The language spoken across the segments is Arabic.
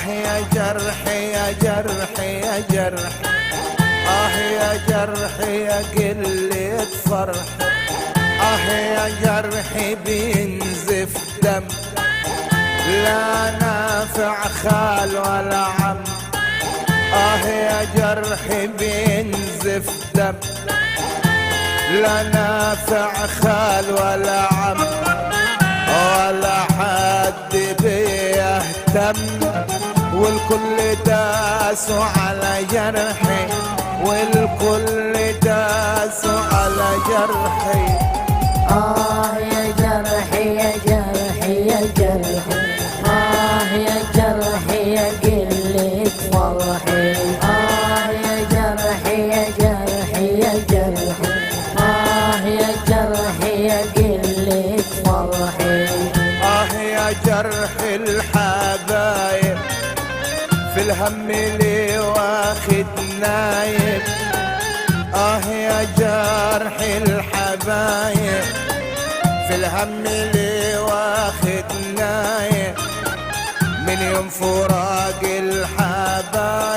يا جرحي يا جرحي يا جرحي، يا جرحي يا قلة فرح، يا جرحي بينزف دم، لا نافع خال ولا عم. يا جرحي بينزف دم، لا نافع خال ولا عم، ولا حد بيهتم، والكل داسوا على جرحي، والكل داسوا على جرحي. يا جرحي يا جرحي يا جرحي، يا جرحي يا قلة فرحي، يا جرحي يا جرحي يا جرحي، يا جرحي يا قلة فرحي. يا جرح الحبايب في الهم لي واخد نايب، يا جرح الحبايب في الهم لي واخد نايب، من يوم فراق الحبايب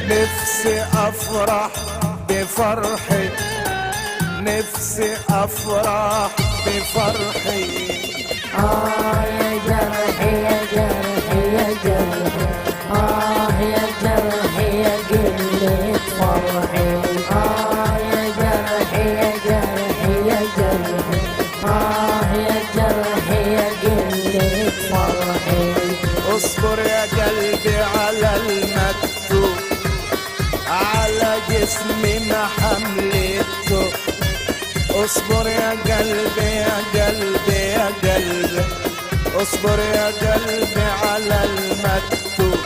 نفسي افرح بفرحي، نفسي افرح بفرحي. يا جرحي يا جرحي يا جرحي، يا جرحي يا قلة فرحي، يا جرحي يا جرحي يا جرحي، يا جرحي يا قلة فرحي. اصبر يا قلبي على المكتوب، على جسمي ما حملته، اصبر يا قلبي يا قلبي يا قلبي، اصبر يا قلبي على المكتوب،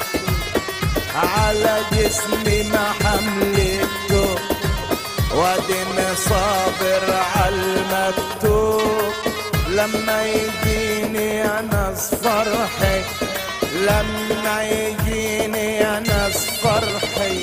على جسمي ما حملته، وادي صابر على المكتوب، لما يجيني انس فرحي، لما يجيني انس فرحي.